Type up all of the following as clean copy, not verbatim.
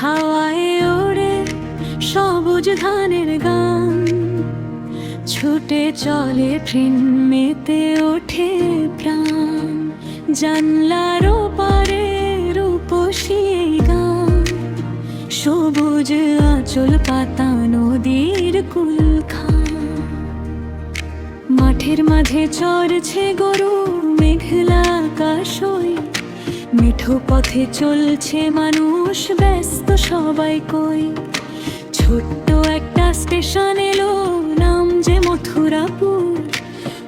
হাওয়ায় ওড়ে সবুজ ধানের গান, ছুটে চলে ফিন মেতে ওঠে প্রাণ। জানলার ওপারে রূপসী গান, সবুজ আঁচল পাতা নদীর কুলখান। মাঠের মাঝে চড়ছে গরু মেঘলা আকাশই, মিঠো পথে চলছে মানুষ ব্যস্ত সবাই কই। ছোট্ট একটা স্টেশন এলো, নাম যে মথুরাপুর।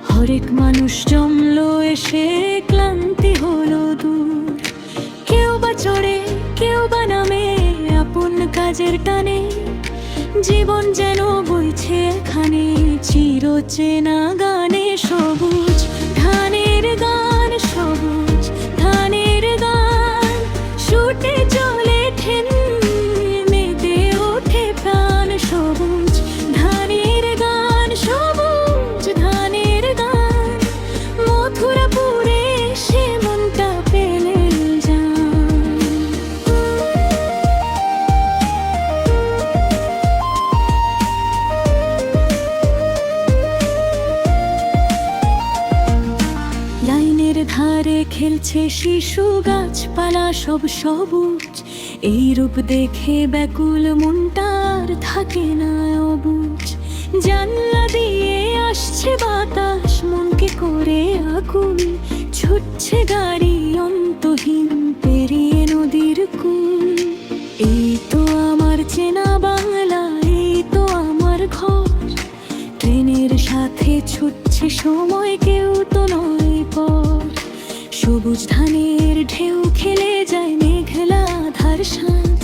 হরেক মানুষ জমলো এসে, ক্লান্তি হলো দূর। কেউ বা চড়ে কেউ বা নামে আপন কাজের টানে, জীবন যেন বইছে এখানে চিরচেনা গানে। সবুজ ধানের গান, সবুজ ধানের গান, ছুটে চলে ঠেন মেতে ওঠে প্রাণ। সবুজ ধানের গান, সবুজ ধানের গান, মথুরাপুরে সে মনটা পেলে যান। লাইনের ধারে খেলছে শিশু, গাছপালা সব সবুজ। এই রূপ দেখে ব্যাকুল মনটার থাকে না অবুঝ। জানলা দিয়ে আসছে বাতাস, মনকে করে আকুল। ছুটছে গাড়ি অন্তহীন পেরিয়ে নদীর কুল। এই তো আমার চেনা বাংলা, এই তো আমার ঘর। ট্রেনের সাথে ছুটছে সময়, কেউ তো নয় পর। সবুজ ধানের ঢেউ খেলে যায় মেঘলা ধার সাঁঝ।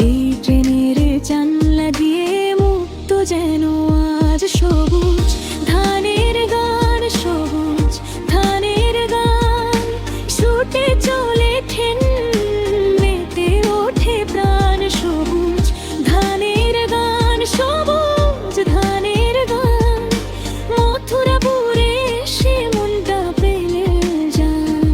এই ট্রেনের জানলা দিয়ে মুক্ত যেন আজ। সবুজ ধানের গান, সবুজ ধানের গান, ছুটে চলে ঠেন মেতে ওঠে প্রাণ। সবুজ ধানের গান, সবুজ ধানের গান, মথুরাপুরে সে মনটা পেলে যান।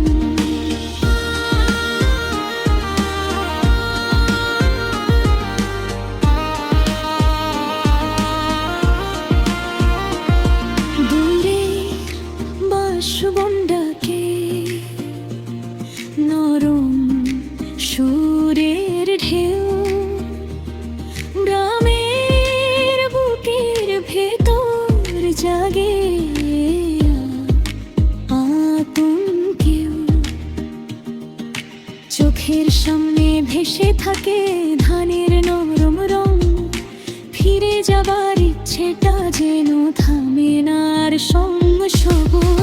দূরের বাঁশবনটাকে নরম সুরের ঢেউ, গ্রামের বুকের ভেতর জাগে আতঙ্কেও। চোখের সামনে ভেসে থাকে ধানের নরম রং, ফিরে যাবার ইচ্ছেটা যেন থামে না আর। সঙ্গ সবুজ